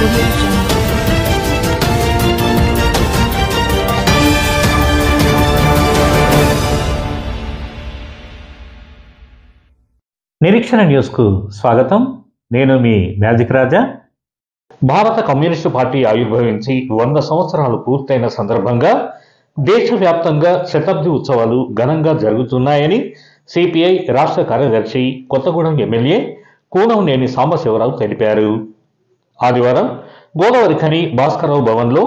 నిరీక్షణ న్యూస్కు స్వాగతం. నేను మీ మ్యాజిక్ రాజా. భారత కమ్యూనిస్టు పార్టీ ఆవిర్భవించి 100 సంవత్సరాలు పూర్తయిన సందర్భంగా దేశవ్యాప్తంగా శతాబ్ది ఉత్సవాలు ఘనంగా జరుగుతున్నాయని సిపిఐ రాష్ట్ర కార్యదర్శి కొత్తగూడెం ఎమ్మెల్యే కూనంనేని సాంబశివరావు తెలిపారు. ఆదివారం గోదావరిఖని భాస్కరరావు భవన్లో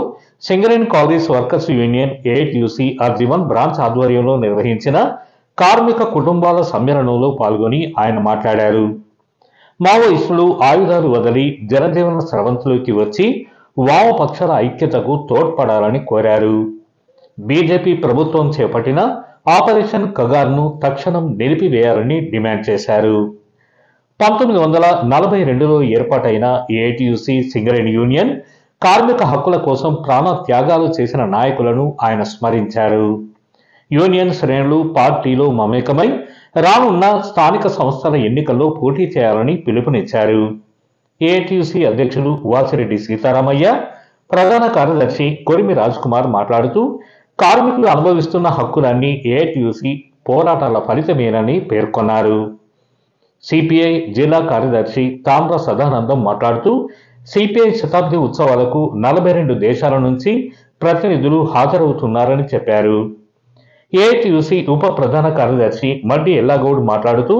Singareni collieries workers union AITUC RG1 branch ఆధ్వర్యంలో నిర్వహించిన కార్మిక కుటుంబాల సమ్మేళనంలో పాల్గొని ఆయన మాట్లాడారు. మావోయిస్టులు ఆయుధాలు వదిలి జనజీవన స్రవంతిలోకి వచ్చి వామపక్షాల ఐక్యతకు తోడ్పడాలని కోరారు. బీజేపీ ప్రభుత్వం చేపట్టిన ఆపరేషన్ కగార్ను తక్షణం నిలిపివేయాలని డిమాండ్ చేశారు. 1942లో ఏర్పాటైన ఏఐటియుసి సింగరేణి యూనియన్ కార్మిక హక్కుల కోసం ప్రాణ త్యాగాలు చేసిన నాయకులను ఆయన స్మరించారు. యూనియన్ శ్రేణులు పార్టీలో మమేకమై రానున్న స్థానిక సంస్థల ఎన్నికల్లో పోటీ చేయాలని పిలుపునిచ్చారు. ఏఐటియుసి అధ్యక్షులు వాసిరెడ్డి సీతారామయ్య, ప్రధాన కార్యదర్శి కొరిమి రాజ్కుమార్ మాట్లాడుతూ కార్మికులు అనుభవిస్తున్న హక్కులన్నీ ఏఐటియుసి పోరాటాల ఫలితమేనని పేర్కొన్నారు. సిపిఐ జిల్లా కార్యదర్శి తామ్ర సదానందం మాట్లాడుతూ సిపిఐ శతాబ్ది ఉత్సవాలకు 42 దేశాల నుంచి ప్రతినిధులు హాజరవుతున్నారని చెప్పారు. ఏఐటియుసి ఉప ప్రధాన కార్యదర్శి మడ్డి ఎల్లాగౌడ్ మాట్లాడుతూ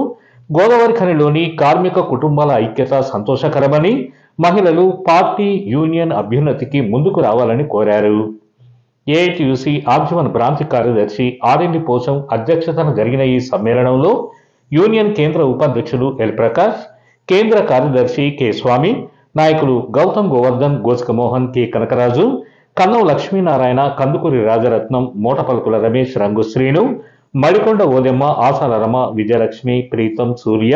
గోదావరిఖనిలోని కార్మిక కుటుంబాల ఐక్యత సంతోషకరమని, మహిళలు పార్టీ యూనియన్ అభ్యున్నతికి ముందుకు రావాలని కోరారు. ఏఐటియుసి RG1 బ్రాంచ్ కార్యదర్శి ఆరెండి పోసం అధ్యక్షతన జరిగిన ఈ సమ్మేళనంలో యూనియన్ కేంద్ర ఉపాధ్యక్షులు ఎల్ ప్రకాష్, కేంద్ర కార్యదర్శి కె స్వామి, నాయకులు గౌతమ్ గోవర్ధన్, గోచకమోహన్, కె కనకరాజు, కన్నం లక్ష్మీనారాయణ, కందుకూరి రాజరత్నం, మోటపలుకుల రమేష్, రంగు శ్రీను, మడికొండ ఓదెమ్మ, ఆసాల రమ, విజయలక్ష్మి, ప్రీతం, సూర్య,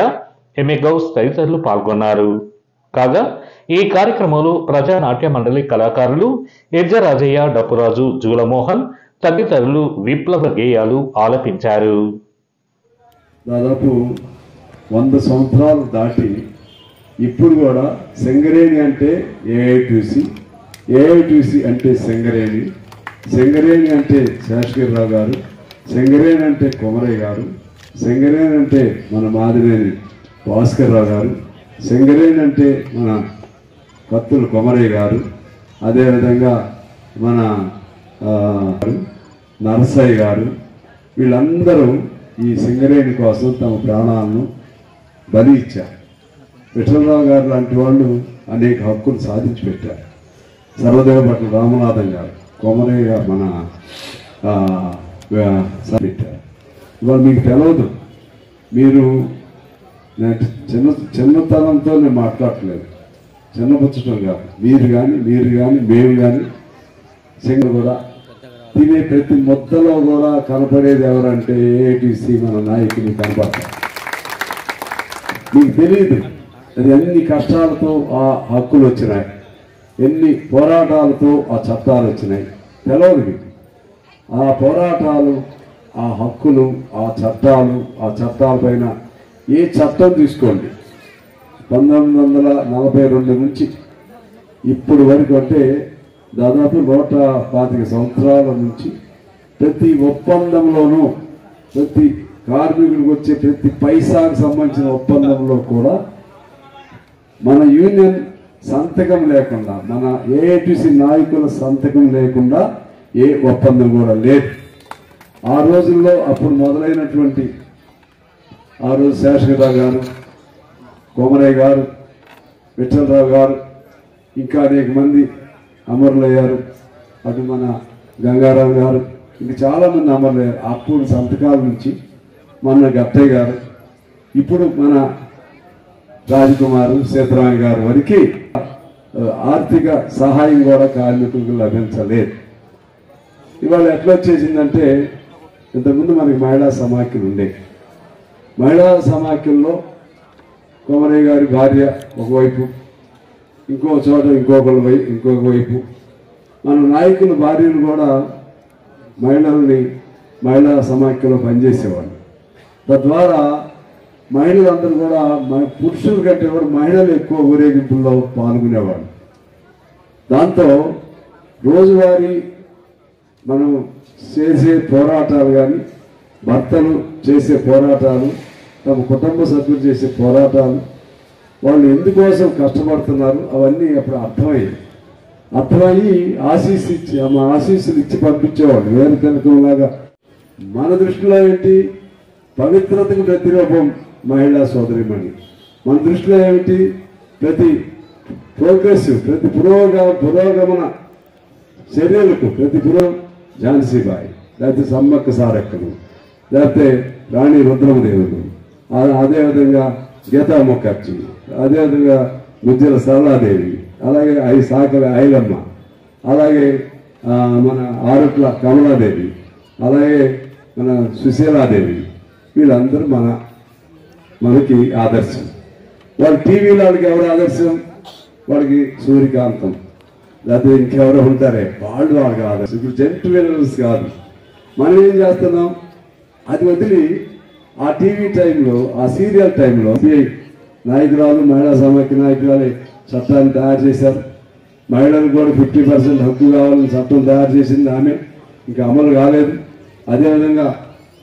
ఎంఏ గౌస్ తదితరులు పాల్గొన్నారు. కాగా ఈ కార్యక్రమంలో ప్రజానాట్య మండలి కళాకారులు ఎజ్జరాజయ్య, డప్పురాజు, జూలమోహన్ తదితరులు విప్లవ గేయాలు ఆలపించారు. దాదాపు 100 సంవత్సరాలు దాటి ఇప్పుడు కూడా సింగరేణి అంటే ఏఐటియుసి, ఏఐటియుసి అంటే సింగరేణి, సింగరేణి అంటే శేషగిరిరావు గారు, సింగరేణి అంటే కొమరయ్య గారు, సింగరేణి అంటే మన మాదినేని భాస్కర్రావు గారు, సింగరేణి అంటే మన కత్తుల కొమరయ్య గారు, అదేవిధంగా మన నరసయ్య గారు, వీళ్ళందరూ ఈ సింగరేణి కోసం తమ ప్రాణాలను బలి ఇచ్చారు. విఠలరావు గారు లాంటి వాళ్ళు అనేక హక్కులు సాధించి పెట్టారు. సర్వదేవపట్ల రామనాథం గారు, కొమరయ్య గారు మన పెట్టారు. ఇవాళ మీకు తెలవదు, మీరు చిన్నతనంతో నేను మాట్లాడట్లేదు, చిన్నపుచ్చటం కాదు. మీరు కానీ మేము కానీ సింగర్ కూడా తినే ప్రతి ముద్దలో కూడా కనపడేది ఎవరంటే ఏఐటిసి మన నాయకులు కనపడతారు. మీకు తెలియదు అది ఎన్ని కష్టాలతో ఆ హక్కులు వచ్చినాయి, ఎన్ని పోరాటాలతో ఆ చట్టాలు వచ్చినాయి తెలవదు మీకు. ఆ పోరాటాలు, ఆ హక్కులు, ఆ చట్టాలపైన ఏ చట్టం తీసుకోండి 1942 నుంచి ఇప్పుడు వరకు అంటే దాదాపు 125 సంవత్సరాల నుంచి ప్రతి ఒప్పందంలోనూ, ప్రతి కార్మికుడికి వచ్చే ప్రతి పైసాకు సంబంధించిన ఒప్పందంలో కూడా మన యూనియన్ సంతకం లేకుండా, మన ఏఐటిసి నాయకుల సంతకం లేకుండా ఏ ఒప్పందం కూడా లేదు. ఆ రోజుల్లో అప్పుడు మొదలైనటువంటి ఆ రోజు శేషగిరిరావు గారు, కొమరయ్య గారు, విఠలరావు గారు, ఇంకా అనేక మంది అమరులయ్యారు. అటు మన గంగారావు గారు, ఇంక చాలామంది అమరులయ్యారు. అప్పుడు సంతకాల నుంచి మన గట్టయ్య గారు, ఇప్పుడు మన రాజకుమారు సీతారామయ్య గారు వరకు ఆర్థిక సహాయం కూడా కార్మికులకు లభించలేదు. ఇవాళ ఎట్లా వచ్చేసిందంటే, ఇంతకుముందు మనకి మహిళా సమాఖ్యలు ఉండే, మహిళా సమాఖ్యల్లో కొమరయ్య గారి భార్య ఒకవైపు, ఇంకో చోట ఇంకొక వైపు మన నాయకుల భార్యలు కూడా మహిళా సమాఖ్యలో పనిచేసేవాళ్ళు. తద్వారా మహిళలందరూ కూడా పురుషుల కంటే కూడా మహిళలు ఎక్కువ ఊరేగింపుల్లో పాల్గొనేవాళ్ళు. దాంతో రోజువారీ మనం చేసే పోరాటాలు కానీ, భర్తలు చేసే పోరాటాలు, తమ కుటుంబ సభ్యులు చేసే పోరాటాలు, వాళ్ళు ఎందుకోసం కష్టపడుతున్నారు అవన్నీ అప్పుడు అర్థమయ్యి ఆశీస్సులు ఇచ్చి పంపించేవాళ్ళు. వేరు తెలకంలాగా మన దృష్టిలో ఏంటి, పవిత్రతకు ప్రతిరూపం మహిళా సోదరిమణి. మన దృష్టిలో ఏమిటి, ప్రతి ప్రోగ్రెసివ్, ప్రతి పురోగమన చర్యలకు ఝాన్సీబాయి, లేకపోతే సమ్మక్క సారక్కలు, లేకపోతే రాణి రుద్రమదేవులు, అదేవిధంగా గీతా ముఖర్జీ, అదేవిధంగా ముజ్జల సరళాదేవి, అలాగే సాకల ఐలమ్మ, అలాగే మన ఆరుట్ల కమలాదేవి, అలాగే మన సుశీలాదేవి, వీళ్ళందరూ మనకి ఆదర్శం. వాళ్ళ టీవీలో వాళ్ళకి ఎవరు ఆదర్శం, వాళ్ళకి సూర్యకాంతం, లేకపోతే ఇంకెవరో ఉంటారే వాళ్ళకి ఆదర్శం. ఇప్పుడు జెంట్ విలన్స్ కాదు. మనం ఏం చేస్తున్నాం, అది వదిలి ఆ టీవీ టైంలో, ఆ సీరియల్ టైంలో నాయకురాలు, మహిళా సమైక్య నాయకురాలు చట్టాన్ని తయారు చేశారు. మహిళలకు కూడా 50% హక్కు కావాలని చట్టం తయారు చేసింది ఆమె, ఇంకా అమలు కాలేదు. అదేవిధంగా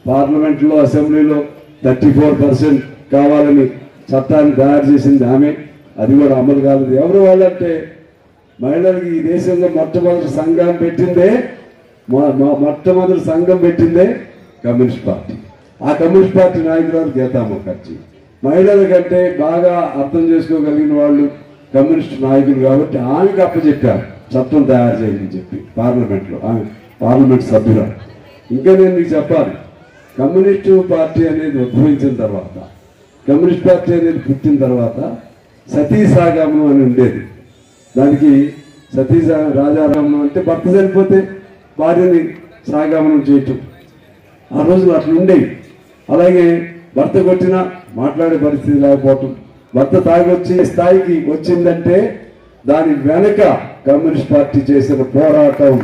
పార్లమెంట్లో, అసెంబ్లీలో 34% కావాలని చట్టాన్ని తయారు చేసింది ఆమె, అది కూడా అమలు కాలేదు. ఎవరు వాళ్ళంటే మహిళలకు ఈ దేశంలో మొట్టమొదటి సంఘం పెట్టిందే కమ్యూనిస్ట్ పార్టీ. ఆ కమ్యూనిస్ట్ పార్టీ నాయకురాలు గీతా ముఖర్జీ. మహిళల కంటే బాగా అర్థం చేసుకోగలిగిన వాళ్ళు కమ్యూనిస్ట్ నాయకులు కాబట్టి ఆమెకు అప్పచెప్పారు చట్టం తయారు చేయాలని చెప్పి పార్లమెంట్లో. ఆమె పార్లమెంట్ సభ్యురాలు. ఇంకా నేను మీకు చెప్పాలి, కమ్యూనిస్టు పార్టీ అనేది ఉద్భవించిన తర్వాత, కమ్యూనిస్ట్ పార్టీ అనేది పుట్టిన తర్వాత సతీ సాగమనం అని ఉండేది. దానికి రాజారామం అంటే భర్త చనిపోతే భార్యని సాగమనం చేయటం. ఆ రోజులు అట్లా ఉండేవి. అలాగే భర్త కొట్టినా మాట్లాడే పరిస్థితి లేకపోవటం, భర్త తాగొచ్చే స్థాయికి వచ్చిందంటే దాని వెనుక కమ్యూనిస్ట్ పార్టీ చేసిన పోరాటం,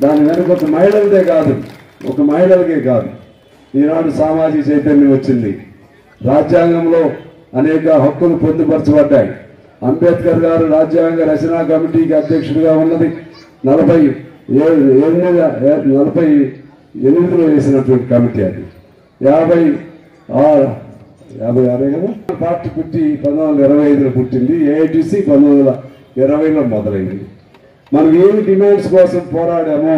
దాని వెనుక ఒక మహిళలకే కాదు, ఈనాడు సామాజిక చైతన్యం వచ్చింది. రాజ్యాంగంలో అనేక హక్కులు పొందుపరచబడ్డాయి. అంబేద్కర్ గారు రాజ్యాంగ రచనా కమిటీకి అధ్యక్షుడిగా ఉన్నది 48లో వేసినటువంటి కమిటీ. అది 56 కదా. పార్టీ పుట్టి 1925లో పుట్టింది. ఏఐటీసీ 1920లో మొదలైంది. మనం ఏమి డిమాండ్స్ కోసం పోరాడామో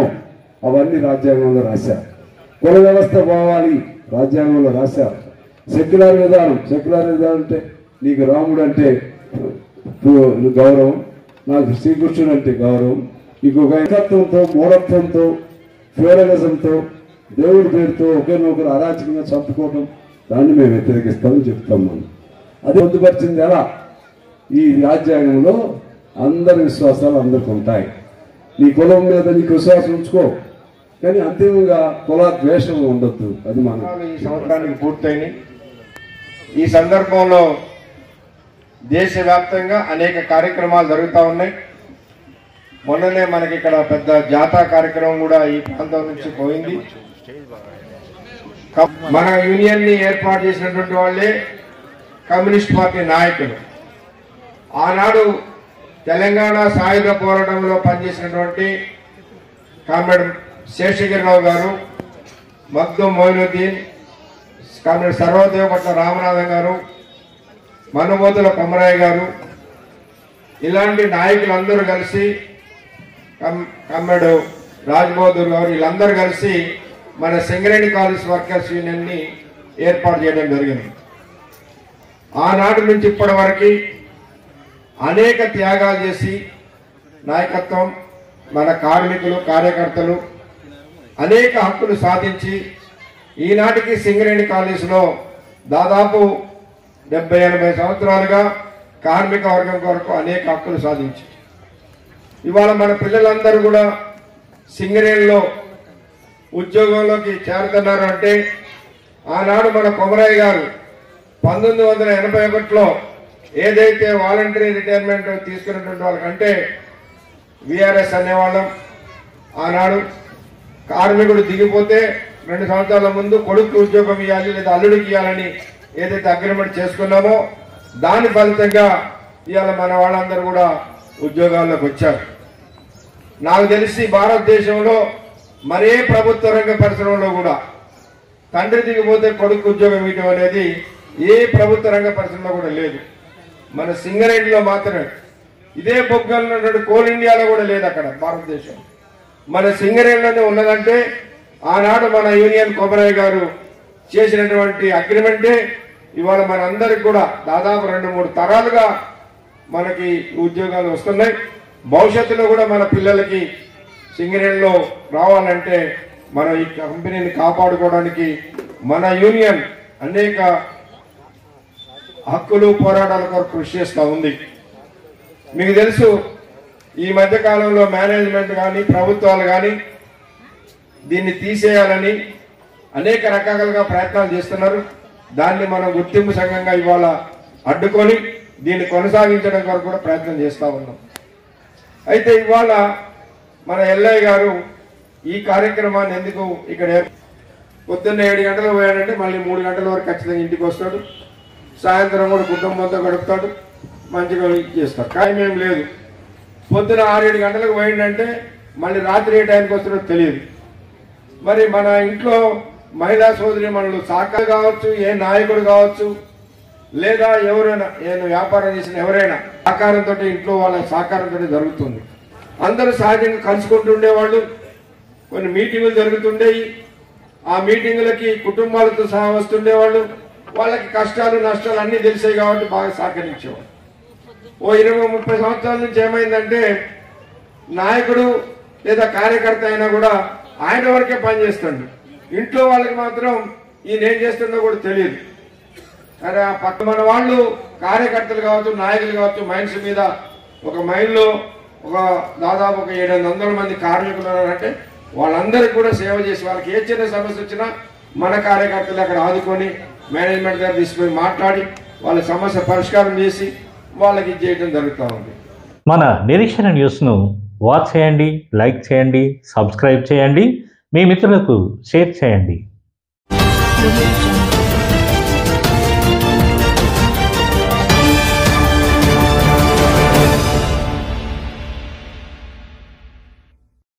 అవన్నీ రాజ్యాంగంలో రాశారు. కుల వ్యవస్థ పోవాలి రాజ్యాంగంలో రాశారు. సెక్యులర్ విధానం అంటే నీకు రాముడు అంటే గౌరవం, నాకు శ్రీకృష్ణుడు అంటే గౌరవం. ఇంకొక ఏకత్వంతో, మూఢత్వంతో, ఫ్యూడలిజంతో, దేవుడి పేరుతో ఒకరినొకరు అరాచకంగా చంపుకోవడం, దాన్ని మేము వ్యతిరేకిస్తామని చెప్తాం. మనం అది పొందుపరిచింది ఎలా? ఈ రాజ్యాంగంలో అందరి విశ్వాసాలు అందరికి ఉంటాయి. నీ కులం మీద నీకు విశ్వాసం ఉంచుకో, కానీ అంతిమంగా కుల ద్వేషం ఉండొద్దు. అది మన ఈ సంవత్సరానికి పూర్తయింది. ఈ సందర్భంలో దేశవ్యాప్తంగా అనేక కార్యక్రమాలు జరుగుతూ ఉన్నాయి. మొన్ననే మనకి ఇక్కడ పెద్ద జాతర కార్యక్రమం కూడా ఈ ప్రాంతం నుంచి పోయింది. మన యూనియన్ ని ఏర్పాటు చేసినటువంటి వాళ్ళే కమ్యూనిస్ట్ పార్టీ నాయకులు. ఆనాడు తెలంగాణ సాయుధ పోరాటంలో పనిచేసినటువంటి కామ్రేడ్ శేషగిరిరావు గారు, మగ్దుం మొయినుద్దీన్, కామ్రేడ్ సర్వదేవపట్ల రామనాథన్ గారు, మనుమోతుల కొమరయ్య గారు, ఇలాంటి నాయకులందరూ కలిసి, కమ్రేడ్ రాజ్బహదూర్ గారు, వీళ్ళందరూ కలిసి మన సింగరేణి కాలేజ్ వర్కర్స్ యూనియన్ ని ఏర్పాటు చేయడం జరిగింది. ఆనాటి నుంచి ఇప్పటి వరకు అనేక త్యాగాలు చేసి నాయకత్వం, మన కార్మికులు, కార్యకర్తలు అనేక హక్కులు సాధించి ఈనాటికి సింగరేణి కాలేజీలో దాదాపు 70-80 సంవత్సరాలుగా కార్మిక వర్గం కొరకు అనేక హక్కులు సాధించి ఇవాళ మన పిల్లలందరూ కూడా సింగరేణిలో ఉద్యోగంలోకి చేరుతున్నారు. అంటే ఆనాడు మన కొమరయ్య గారు 1981లో ఏదైతే వాలంటరీ రిటైర్మెంట్ తీసుకున్నటువంటి వాళ్ళకంటే విఆర్ఎస్ అనేవాళ్ళం. ఆనాడు కార్మికుడు దిగిపోతే 2 సంవత్సరాల ముందు కొడుకు ఉద్యోగం ఇవ్వాలి లేదా అల్లుడికి ఇవ్వాలని ఏదైతే అగ్రిమెంట్ చేసుకున్నామో దాని ఫలితంగా ఇవాళ మన వాళ్ళందరూ కూడా ఉద్యోగాల్లోకి వచ్చారు. నాకు తెలిసి భారతదేశంలో మరే ప్రభుత్వ రంగ పరిశ్రమలో కూడా తండ్రి దిగిపోతే కొడుకు ఉద్యోగం ఇవ్వడం అనేది ఏ ప్రభుత్వ రంగ పరిశ్రమలో కూడా లేదు. మన సింగరేణిలో మాత్రమే. ఇదే బొగ్గలు కోల్ ఇండియాలో కూడా లేదు అక్కడ భారతదేశం. మన సింగరేణిలోనే ఉన్నదంటే ఆనాడు మన యూనియన్ కొమరయ్య గారు చేసినటువంటి అగ్రిమెంటే ఇవాళ మనందరికి కూడా దాదాపు 2-3 తరాలుగా మనకి ఉద్యోగాలు వస్తున్నాయి. భవిష్యత్తులో కూడా మన పిల్లలకి సింగరేణిలో రావాలంటే మన ఈ కంపెనీని కాపాడుకోవడానికి మన యూనియన్ అనేక హక్కులు పోరాటాల కొరకు కృషి చేస్తూ ఉంది. మీకు తెలుసు, ఈ మధ్య కాలంలో మేనేజ్మెంట్ కానీ ప్రభుత్వాలు కానీ దీన్ని తీసేయాలని అనేక రకాలుగా ప్రయత్నాలు చేస్తున్నారు. దాన్ని మనం గుర్తింపు సంఘంగా ఇవాళ అడ్డుకొని దీన్ని కొనసాగించడం కొరకు కూడా ప్రయత్నం చేస్తూ ఉన్నాం. అయితే ఇవాళ మన ఎల్ఐ గారు ఈ కార్యక్రమాన్ని ఎందుకు ఇక్కడ పొద్దున్న 7 గంటలకు పోయాడంటే మళ్ళీ 3 గంటల వరకు ఖచ్చితంగా ఇంటికి వస్తాడు. సాయంత్రం కూడా కుటుంబంతో గడుపుతాడు, మంచిగా చేస్తాడు. ఖాయం ఏం లేదు. పొద్దున 6-7 గంటలకు పోయిందంటే మళ్ళీ రాత్రి ఏ టైంకి వస్తాడో తెలియదు. మరి మన ఇంట్లో మహిళా సోదరి మనలు సాకారు కావచ్చు, ఏ నాయకుడు కావచ్చు, లేదా ఎవరైనా నేను వ్యాపారం చేసిన ఎవరైనా సహకారంతో ఇంట్లో వాళ్ళ సహకారంతో జరుగుతుంది. అందరూ సహజంగా కలుసుకుంటుండేవాళ్ళు. కొన్ని మీటింగులు జరుగుతుండేవి. ఆ మీటింగులకి కుటుంబాలతో సహా వస్తుండేవాళ్ళు. వాళ్ళకి కష్టాలు నష్టాలు అన్నీ తెలిసాయి కాబట్టి బాగా సహకరించేవాళ్ళు. ఓ 20-30 సంవత్సరాల నుంచి ఏమైందంటే నాయకుడు లేదా కార్యకర్త అయినా కూడా ఆయన వరకే పనిచేస్తాడు. ఇంట్లో వాళ్ళకి మాత్రం ఈయన ఏం చేస్తుండో కూడా తెలియదు. సరే, ఆ పక్క మన వాళ్ళు కార్యకర్తలు కావచ్చు, నాయకులు కావచ్చు, మైన్స్ మీద ఒక మైన్లో దాదాపు 700 మంది కార్మికులు ఉన్నారంటే వాళ్ళందరికీ కూడా సేవ చేసి వాళ్ళకి ఏ చిన్న సమస్య వచ్చినా మన కార్యకర్తలు అక్కడ ఆదుకొని మేనేజ్మెంట్ గారు తీసుకొని మాట్లాడి వాళ్ళ సమస్య పరిష్కారం చేసి వాళ్ళకి చేయడం జరుగుతూ ఉంది. మన నిరీక్షణ న్యూస్ను వాచ్ చేయండి, లైక్ చేయండి, సబ్స్క్రైబ్ చేయండి, మీ మిత్రులకు షేర్ చేయండి.